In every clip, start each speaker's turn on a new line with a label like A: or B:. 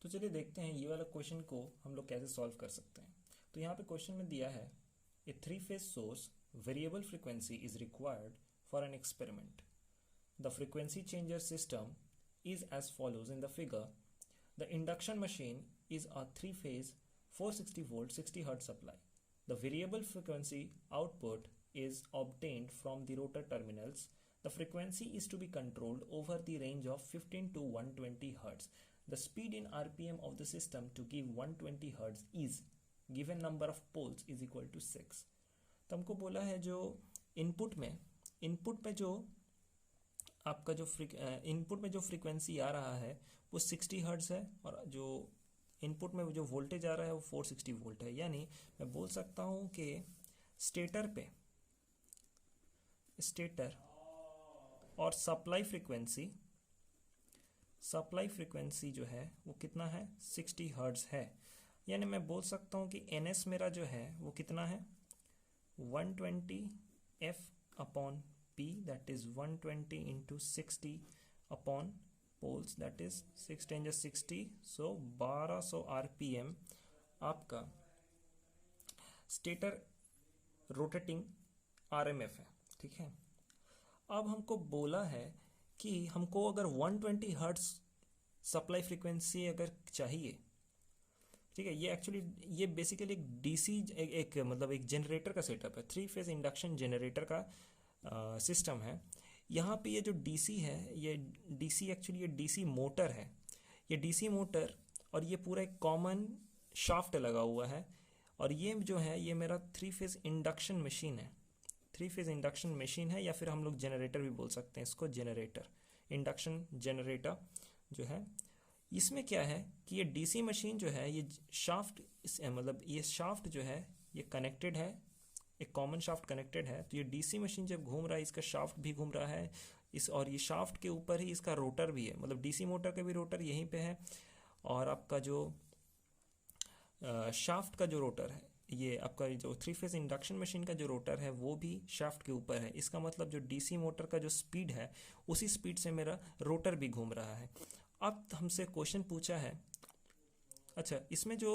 A: तो चलिए देखते हैं ये वाला क्वेश्चन को हम लोग कैसे सॉल्व कर सकते हैं। तो यहाँ पे क्वेश्चन में दिया है ए 3-phase source variable frequency is required for an experiment. The frequency changer system is as follows in the figure. The induction machine is a 3-phase 460 volt 60 Hz supply. The variable frequency output is obtained from the rotor terminals. The frequency is to be controlled over the range of 15 to 120 Hz. The speed in RPM of the system to give 120 Hz is given number of poles is equal to 6. तो हमको बोला है जो input में जो आपका जो input में जो फ्रीक्वेंसी आ रहा है वो 60 हर्ट्ज है और जो इनपुट में जो वोल्टेज आ रहा है वो 460 वोल्ट है। यानी मैं बोल सकता हूँ कि स्टेटर और सप्लाई फ्रीक्वेंसी जो है वो कितना है 60 हर्ट्ज है। यानी मैं बोल सकता हूँ कि NS मेरा जो है वो कितना है 120 F upon P, that is 120 into 60 upon poles, that is 6 10 60, so 1200 RPM आपका स्टेटर रोटेटिंग RMF है। ठीक है, अब हमको बोला है कि हमको अगर 120 हर्ट्ज सप्लाई फ्रीक्वेंसी अगर चाहिए, ठीक है, ये एक्चुअली ये बेसिकली एक डीसी एक मतलब एक जनरेटर का सेटअप है, 3-phase इंडक्शन जनरेटर का सिस्टम है। यहाँ पे ये जो डीसी है ये डीसी एक्चुअली ये डीसी मोटर है, ये डीसी मोटर और ये पूरा एक कॉमन शाफ्ट लगा हुआ है और ये जो है ये मेरा 3-phase इंडक्शन मशीन है, 3-phase इंडक्शन मशीन है या फिर हम लोग जनरेटर भी बोल सकते हैं इसको, जनरेटर इंडक्शन जनरेटर जो है। इसमें क्या है कि ये डीसी मशीन जो है ये शाफ्ट मतलब ये शाफ्ट जो है ये कनेक्टेड है, एक कॉमन शाफ्ट कनेक्टेड है। तो ये डीसी मशीन जब घूम रहा है इसका शाफ्ट भी घूम रहा है इस और ये शाफ्ट के ऊपर ही इसका रोटर भी है, मतलब डीसी मोटर का भी रोटर यहीं पे है और आपका जो शाफ्ट का जो रोटर है ये आपका जो 3-phase इंडक्शन मशीन का जो रोटर है वो भी शाफ्ट के ऊपर है। इसका मतलब जो डीसी मोटर का जो स्पीड है उसी स्पीड से मेरा रोटर भी घूम रहा है। अब हमसे क्वेश्चन पूछा है, अच्छा इसमें जो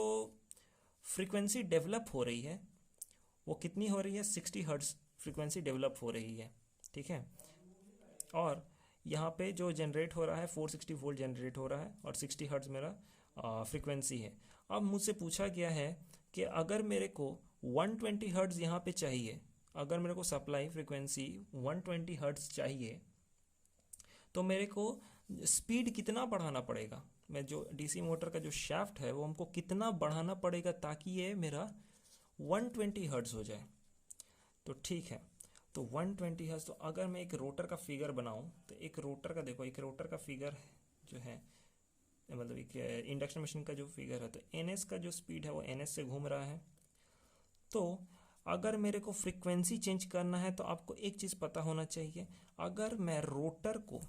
A: फ्रीक्वेंसी डेवलप हो रही है वो कितनी हो रही है 60 हर्ट्ज फ्रीक्वेंसी डेवलप हो रही है। ठीक है, और यहाँ पे जो जनरेट हो रहा है 460 वोल्ट जनरेट हो रहा है और 60 हर्ट्ज मेरा फ्रीक्वेंसी है। अब मुझसे पूछा गया है कि अगर मेरे को 120 हर्ट्ज यहाँ पे चाहिए, अगर मेरे को सप्लाई फ्रीक्वेंसी 120 हर्ट्ज चाहिए तो मेरे को स्पीड कितना बढ़ाना पड़ेगा, मैं जो डीसी मोटर का जो शाफ्ट है वो हमको कितना बढ़ाना पड़ेगा ताकि ये मेरा 120 हर्ट्ज हो जाए। तो ठीक है, तो 120 हर्ट्ज, तो अगर मैं एक रोटर का फिगर बनाऊं तो एक रोटर का देखो, एक रोटर का फिगर जो है मतलब एक इंडक्शन मशीन का जो फिगर है तो NS का जो स्पीड है वो NS से घूम रहा है। तो अगर मेरे को फ्रीक्वेंसी चेंज करना है तो आपको एक चीज़ पता होना चाहिए, अगर मैं रोटर को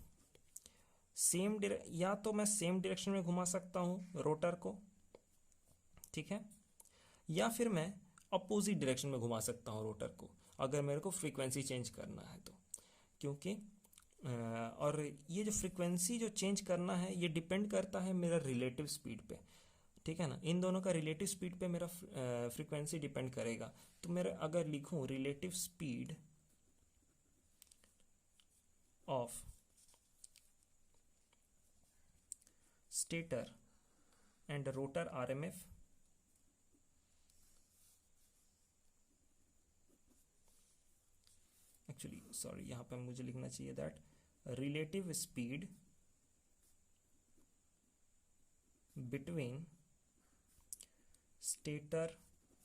A: या तो मैं सेम डायरेक्शन में घुमा सकता हूँ रोटर को, ठीक है, या फिर मैं अपोजिट डायरेक्शन में घुमा सकता हूँ रोटर को अगर मेरे को फ्रीक्वेंसी चेंज करना है तो, क्योंकि और ये जो फ्रीक्वेंसी जो चेंज करना है ये डिपेंड करता है मेरा रिलेटिव स्पीड पे। ठीक है ना, इन दोनों का रिलेटिव स्पीड पे मेरा फ्रीक्वेंसी डिपेंड करेगा। तो मेरा अगर लिखूं relative speed of stator and rotor RMF actually sorry यहाँ पे मुझे लिखना चाहिए that relative speed between stator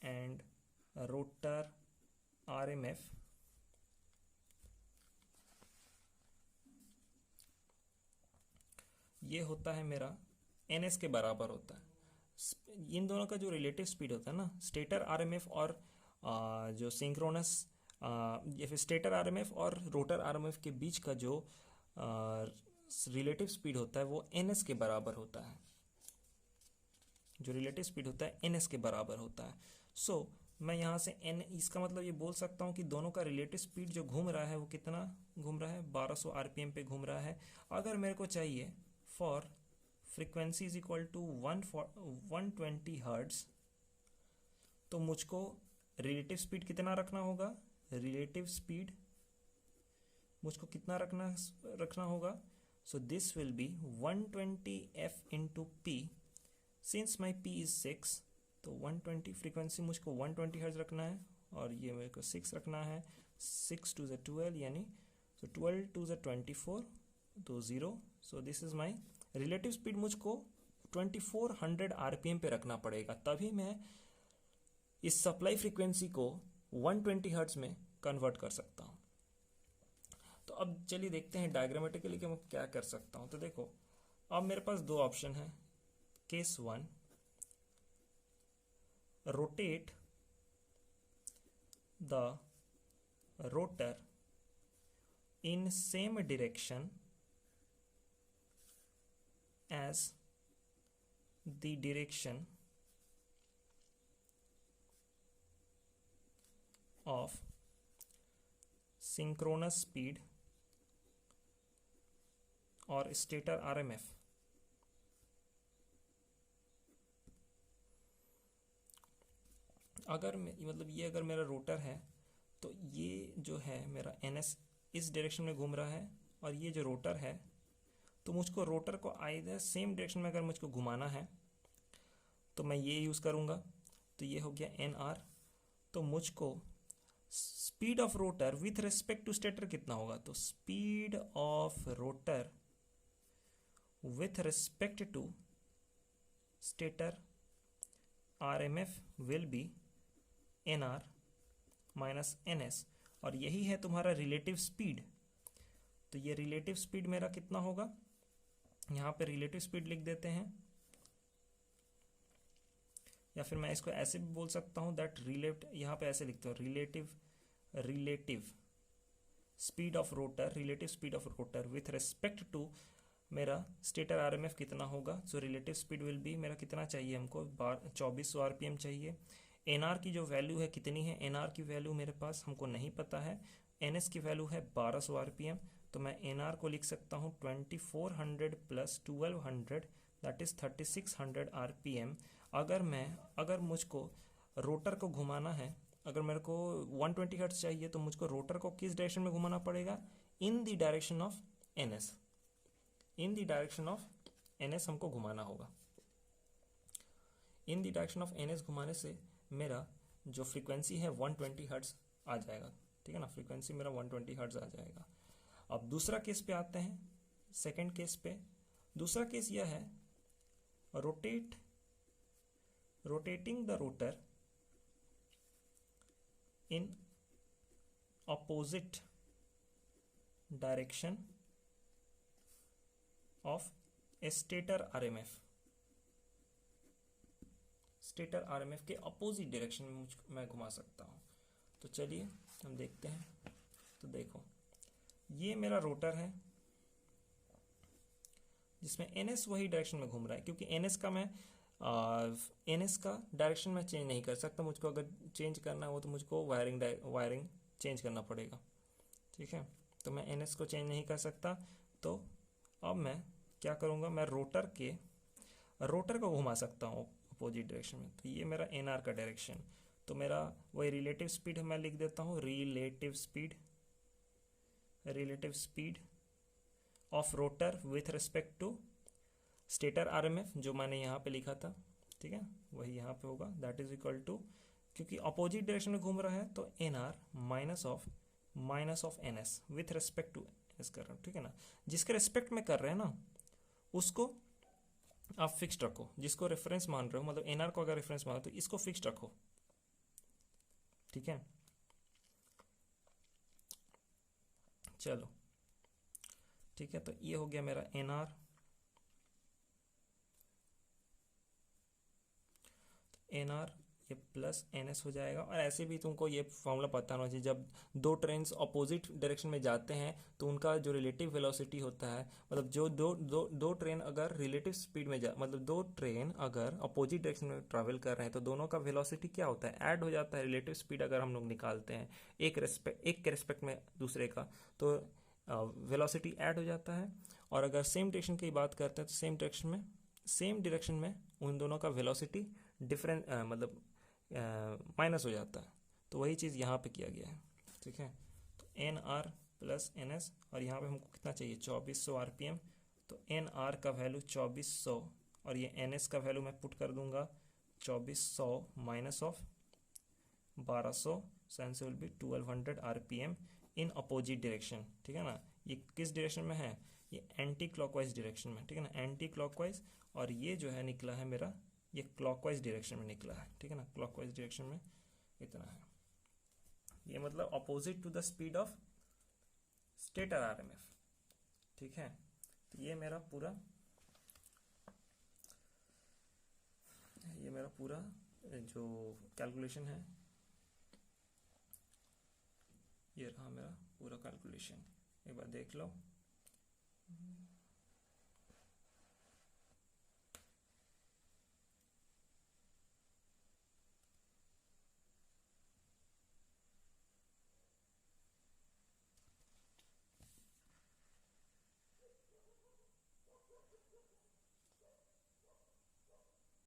A: and rotor RMF ये होता है मेरा NS के बराबर होता है। इन दोनों का जो रिलेटिव स्पीड होता है ना, स्टेटर RMF और जो सिंक्रोनस या फिर स्टेटर RMF और रोटर RMF के बीच का जो रिलेटिव स्पीड होता है वो NS के बराबर होता है, जो रिलेटिव स्पीड होता है NS के बराबर होता है। सो मैं यहाँ से इसका मतलब ये बोल सकता हूँ कि दोनों का रिलेटिव स्पीड जो घूम रहा है वो कितना घूम रहा है 1200 RPM पे घूम रहा है। अगर मेरे को चाहिए for frequency is equal to 120 hertz, तो मुझको रिलेटिव स्पीड कितना रखना होगा? रिलेटिव स्पीड मुझको कितना रखना होगा? So this will be 120 f into P, since my p is 6, तो 120 फ्रीक्वेंसी मुझको 120 हर्ट्ज रखना है, और ये मेरे को 6 रखना है, 6 टू ज़ 12 यानी, सो 12 टू ज़ 24 तो 0, so this is my relative speed. मुझको 2400 आरपीएम पे रखना पड़ेगा, तभी मैं इस सप्लाई फ्रीक्वेंसी को 120 हर्ट्ज में कन्वर्ट कर सकता हूँ। तो अब चलिए देखते हैं डायग्रामेटिकली कि मैं क्या कर सकता हूँ। तो देखो, अब मेरे पास दो ऑप्शन है। Case 1, rotate the rotor in same direction as the direction of synchronous speed और stator RMF। अगर मतलब ये अगर मेरा रोटर है तो ये जो है मेरा NS इस डायरेक्शन में घूम रहा है, और ये जो रोटर है तो मुझको रोटर को आइदर सेम डायरेक्शन में अगर मुझको घुमाना है तो मैं ये यूज़ करूँगा। तो ये हो गया NR। तो मुझको speed of rotor with respect to stator कितना होगा? तो speed of rotor with respect to stator RMF will be NR minus NS, और यही है तुम्हारा रिलेटिव स्पीड। तो ये रिलेटिव स्पीड मेरा कितना होगा? यहाँ पे रिलेटिव स्पीड लिख देते हैं, या फिर मैं इसको ऐसे भी बोल सकता हूँ दैट यहाँ पे ऐसे लिखते हो relative speed of rotor, relative speed of rotor with respect to मेरा स्टेटर RMF कितना होगा। So relative speed will be, मेरा कितना चाहिए हमको? 2400 RPM चाहिए। NR की जो वैल्यू है कितनी है? NR की वैल्यू मेरे पास हमको नहीं पता है। NS की वैल्यू है 1200 RPM, तो मैं NR को लिख सकता हूँ 2400 प्लस 1200 दैट इज 3600 RPM। अगर मुझको रोटर को घुमाना है, अगर मेरे को 120 हर्ट्ज चाहिए, तो मुझको रोटर को किस डायरेक्शन में घुमाना पड़ेगा? In the direction of NS, in the direction of NS हमको घुमाना होगा। In the direction of NS घुमाने से मेरा जो फ्रीक्वेंसी है 120 हर्ट्ज आ जाएगा, ठीक है ना? फ्रीक्वेंसी मेरा 120 हर्ट्ज आ जाएगा। अब दूसरा केस पे आते हैं, सेकंड केस पे। दूसरा केस यह है, rotating the rotor in opposite direction of stator RMF। Stator RMF के अपोजिट डायरेक्शन में मैं घुमा सकता हूँ। तो चलिए हम देखते हैं। तो देखो, ये मेरा रोटर है जिसमें NS वही डायरेक्शन में घूम रहा है, क्योंकि NS का डायरेक्शन मैं चेंज नहीं कर सकता। मुझको अगर चेंज करना हो तो मुझको वायरिंग चेंज करना पड़ेगा, ठीक है? तो मैं NS को चेंज नहीं कर सकता। तो अब मैं क्या करूँगा? मैं रोटर को घुमा सकता हूँ अपोजिट डायरेक्शन में। तो ये मेरा NR का डायरेक्शन, तो मेरा वही रिलेटिव स्पीड मैं लिख देता हूँ, relative speed of rotor with respect to stator RMF, जो मैंने यहाँ पे लिखा था, ठीक है? वही यहाँ पे होगा, दैट इज इक्वल टू, क्योंकि अपोजिट डायरेक्शन में घूम रहा है तो NR minus of NS with respect to NS कर रहा हूँ, ठीक है ना? जिसके रिस्पेक्ट में कर रहे हैं ना उसको आप फिक्स्ड रखो, जिसको रेफरेंस मान रहे हो, मतलब NR को अगर रेफरेंस मान रहे हो तो इसको फिक्स्ड रखो, ठीक है? चलो ठीक है, तो ये हो गया मेरा NR। NR ये प्लस NS हो जाएगा। और ऐसे भी तुमको ये फॉर्मूला पता होना चाहिए, जब दो ट्रेन्स अपोजिट डायरेक्शन में जाते हैं तो उनका जो रिलेटिव वेलोसिटी होता है, मतलब जो दो ट्रेन अगर रिलेटिव स्पीड में मतलब दो ट्रेन अगर अपोजिट डायरेक्शन में ट्रैवल कर रहे हैं तो दोनों का वेलोसिटी क्या होता है? ऐड हो जाता है। रिलेटिव स्पीड अगर हम लोग निकालते हैं एक के रिस्पेक्ट में दूसरे का, तो वेलोसिटी ऐड हो जाता है। और अगर सेम डायरेक्शन की बात करते हैं तो सेम डायरेक्शन में सेम डायरेक्शन में उन दोनों का वेलोसिटी डिफरेंट मतलब माइनस हो जाता है। तो वही चीज़ यहाँ पे किया गया है, ठीक है। तो N R plus N S, और यहाँ पे हमको कितना चाहिए 2400 RPM। तो एन आर का वैल्यू 2400 और ये एन एस का वैल्यू मैं पुट कर दूंगा 2400 minus of 1200, so answer will be 1200 RPM in opposite direction, ठीक है ना। ये किस डायरेक्शन में है, ये एंटी क्लॉकवाइज डायरेक्शन में, ठीक है ना, एंटी क्लॉकवाइज। और ये जो है निकला है मेरा, ये क्लॉकवाइज डायरेक्शन में निकला है, ठीक है ना, क्लॉकवाइज डायरेक्शन में इतना है। ये मतलब opposite to the speed of stator RMF, ठीक है। तो ये मेरा पूरा जो कैलकुलेशन है, ये रहा मेरा पूरा कैलकुलेशन, एक बार देख लो।